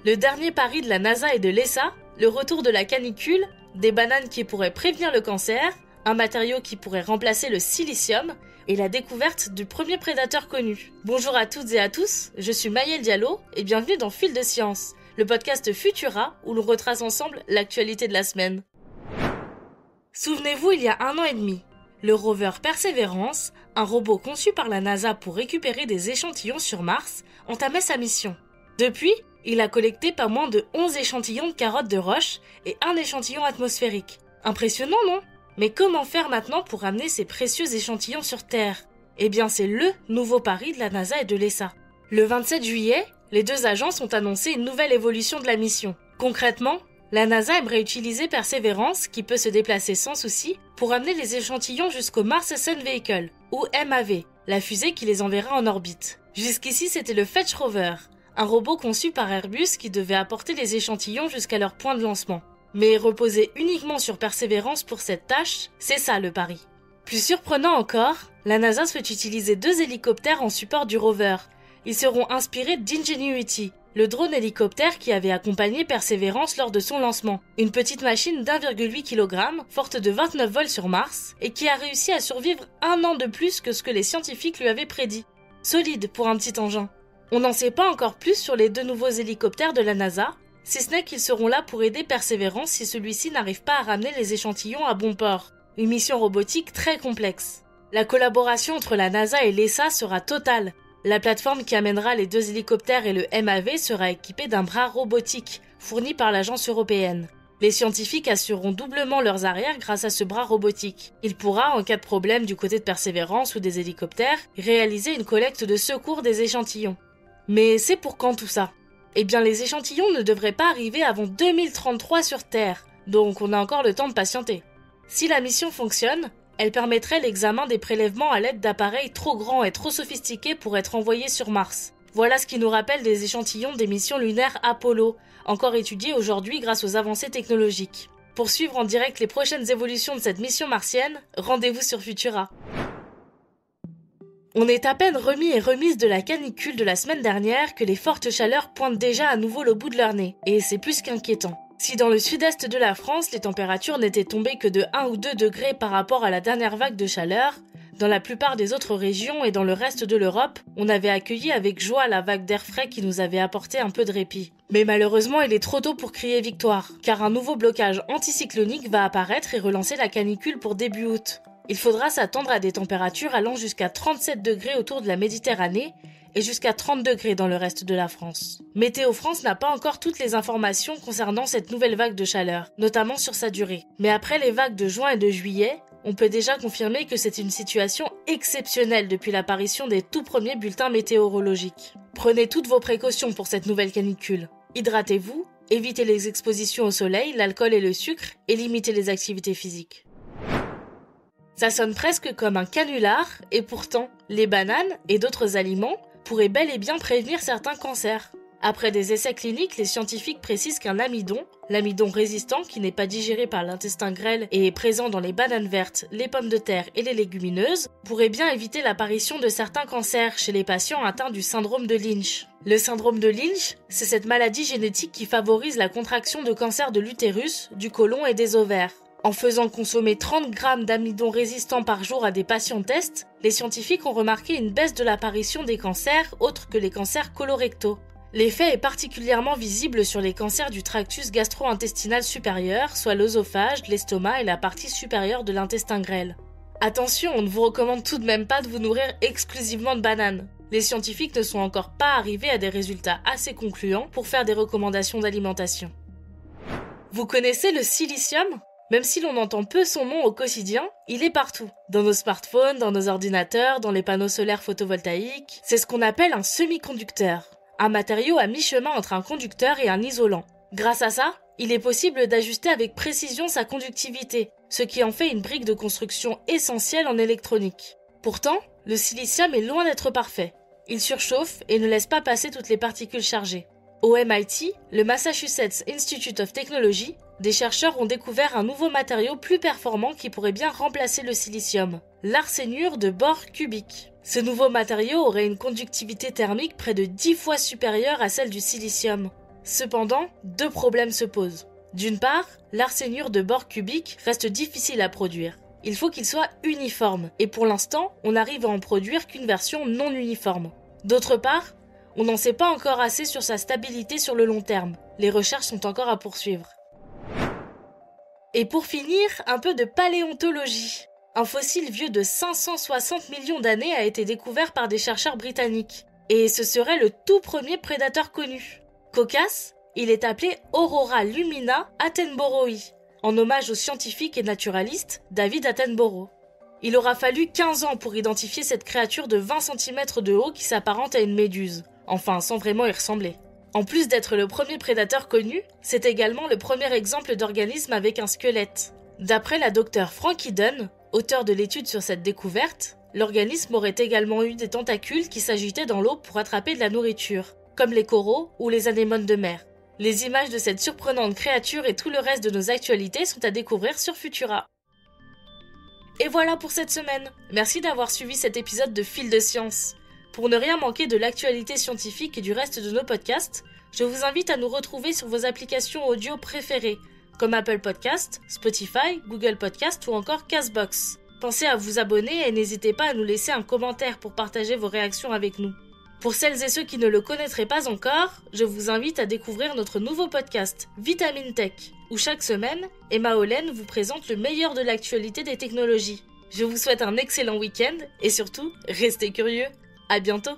Le dernier pari de la NASA et de l'ESA, le retour de la canicule, des bananes qui pourraient prévenir le cancer, un matériau qui pourrait remplacer le silicium et la découverte du premier prédateur connu. Bonjour à toutes et à tous, je suis Maëlle Diallo et bienvenue dans Fil de Science, le podcast Futura où l'on retrace ensemble l'actualité de la semaine. Souvenez-vous, il y a 1 an et demi, le rover Perseverance, un robot conçu par la NASA pour récupérer des échantillons sur Mars, entamait sa mission. Depuis, il a collecté pas moins de 11 échantillons de carottes de roche et 1 échantillon atmosphérique. Impressionnant, non ? Mais comment faire maintenant pour amener ces précieux échantillons sur Terre ? Eh bien, c'est le nouveau pari de la NASA et de l'ESA. Le 27 juillet, les deux agences ont annoncé une nouvelle évolution de la mission. Concrètement, la NASA aimerait utiliser Perseverance, qui peut se déplacer sans souci, pour amener les échantillons jusqu'au Mars Sun Vehicle, ou MAV, la fusée qui les enverra en orbite. Jusqu'ici, c'était le Fetch Rover, un robot conçu par Airbus qui devait apporter les échantillons jusqu'à leur point de lancement. Mais reposer uniquement sur Perseverance pour cette tâche, c'est ça le pari. Plus surprenant encore, la NASA souhaite utiliser 2 hélicoptères en support du rover. Ils seront inspirés d'Ingenuity, le drone hélicoptère qui avait accompagné Perseverance lors de son lancement. Une petite machine d'1,8 kg, forte de 29 vols sur Mars, et qui a réussi à survivre 1 an de plus que ce que les scientifiques lui avaient prédit. Solide pour un petit engin. On n'en sait pas encore plus sur les 2 nouveaux hélicoptères de la NASA, si ce n'est qu'ils seront là pour aider Perseverance si celui-ci n'arrive pas à ramener les échantillons à bon port. Une mission robotique très complexe. La collaboration entre la NASA et l'ESA sera totale. La plateforme qui amènera les 2 hélicoptères et le MAV sera équipée d'un bras robotique, fourni par l'agence européenne. Les scientifiques assureront doublement leurs arrières grâce à ce bras robotique. Il pourra, en cas de problème du côté de Perseverance ou des hélicoptères, réaliser une collecte de secours des échantillons. Mais c'est pour quand tout ça ? Eh bien, les échantillons ne devraient pas arriver avant 2033 sur Terre, donc on a encore le temps de patienter. Si la mission fonctionne, elle permettrait l'examen des prélèvements à l'aide d'appareils trop grands et trop sophistiqués pour être envoyés sur Mars. Voilà ce qui nous rappelle des échantillons des missions lunaires Apollo, encore étudiés aujourd'hui grâce aux avancées technologiques. Pour suivre en direct les prochaines évolutions de cette mission martienne, rendez-vous sur Futura. On est à peine remis et remise de la canicule de la semaine dernière que les fortes chaleurs pointent déjà à nouveau le bout de leur nez, et c'est plus qu'inquiétant. Si dans le sud-est de la France, les températures n'étaient tombées que de 1 ou 2 degrés par rapport à la dernière vague de chaleur, dans la plupart des autres régions et dans le reste de l'Europe, on avait accueilli avec joie la vague d'air frais qui nous avait apporté un peu de répit. Mais malheureusement, il est trop tôt pour crier victoire, car un nouveau blocage anticyclonique va apparaître et relancer la canicule pour début août. Il faudra s'attendre à des températures allant jusqu'à 37 degrés autour de la Méditerranée et jusqu'à 30 degrés dans le reste de la France. Météo France n'a pas encore toutes les informations concernant cette nouvelle vague de chaleur, notamment sur sa durée. Mais après les vagues de juin et de juillet, on peut déjà confirmer que c'est une situation exceptionnelle depuis l'apparition des tout premiers bulletins météorologiques. Prenez toutes vos précautions pour cette nouvelle canicule. Hydratez-vous, évitez les expositions au soleil, l'alcool et le sucre et limitez les activités physiques. Ça sonne presque comme un canular, et pourtant, les bananes et d'autres aliments pourraient bel et bien prévenir certains cancers. Après des essais cliniques, les scientifiques précisent qu'un amidon, l'amidon résistant qui n'est pas digéré par l'intestin grêle et est présent dans les bananes vertes, les pommes de terre et les légumineuses, pourrait bien éviter l'apparition de certains cancers chez les patients atteints du syndrome de Lynch. Le syndrome de Lynch, c'est cette maladie génétique qui favorise la contraction de cancers de l'utérus, du côlon et des ovaires. En faisant consommer 30 grammes d'amidon résistant par jour à des patients tests, les scientifiques ont remarqué une baisse de l'apparition des cancers autres que les cancers colorectaux. L'effet est particulièrement visible sur les cancers du tractus gastro-intestinal supérieur, soit l'œsophage, l'estomac et la partie supérieure de l'intestin grêle. Attention, on ne vous recommande tout de même pas de vous nourrir exclusivement de bananes. Les scientifiques ne sont encore pas arrivés à des résultats assez concluants pour faire des recommandations d'alimentation. Vous connaissez le silicium ? Même si l'on entend peu son nom au quotidien, il est partout. Dans nos smartphones, dans nos ordinateurs, dans les panneaux solaires photovoltaïques. C'est ce qu'on appelle un semi-conducteur. Un matériau à mi-chemin entre un conducteur et un isolant. Grâce à ça, il est possible d'ajuster avec précision sa conductivité, ce qui en fait une brique de construction essentielle en électronique. Pourtant, le silicium est loin d'être parfait. Il surchauffe et ne laisse pas passer toutes les particules chargées. Au MIT, le Massachusetts Institute of Technology, des chercheurs ont découvert un nouveau matériau plus performant qui pourrait bien remplacer le silicium, l'arsénure de bore cubique. Ce nouveau matériau aurait une conductivité thermique près de 10 fois supérieure à celle du silicium. Cependant, deux problèmes se posent. D'une part, l'arsénure de bord cubique reste difficile à produire. Il faut qu'il soit uniforme, et pour l'instant, on n'arrive à en produire qu'une version non uniforme. D'autre part, on n'en sait pas encore assez sur sa stabilité sur le long terme. Les recherches sont encore à poursuivre. Et pour finir, un peu de paléontologie. Un fossile vieux de 560 millions d'années a été découvert par des chercheurs britanniques. Et ce serait le tout premier prédateur connu. Cocasse, il est appelé Aurora lumina attenboroi, en hommage au scientifique et naturaliste David Attenborough. Il aura fallu 15 ans pour identifier cette créature de 20 cm de haut qui s'apparente à une méduse, enfin sans vraiment y ressembler. En plus d'être le premier prédateur connu, c'est également le premier exemple d'organisme avec un squelette. D'après la docteure Frankie Dunn, auteure de l'étude sur cette découverte, l'organisme aurait également eu des tentacules qui s'agitaient dans l'eau pour attraper de la nourriture, comme les coraux ou les anémones de mer. Les images de cette surprenante créature et tout le reste de nos actualités sont à découvrir sur Futura. Et voilà pour cette semaine. Merci d'avoir suivi cet épisode de Fil de Science. Pour ne rien manquer de l'actualité scientifique et du reste de nos podcasts, je vous invite à nous retrouver sur vos applications audio préférées, comme Apple Podcasts, Spotify, Google Podcasts ou encore Castbox. Pensez à vous abonner et n'hésitez pas à nous laisser un commentaire pour partager vos réactions avec nous. Pour celles et ceux qui ne le connaîtraient pas encore, je vous invite à découvrir notre nouveau podcast, Vitamine Tech, où chaque semaine, Emma Hollen vous présente le meilleur de l'actualité des technologies. Je vous souhaite un excellent week-end et surtout, restez curieux. À bientôt!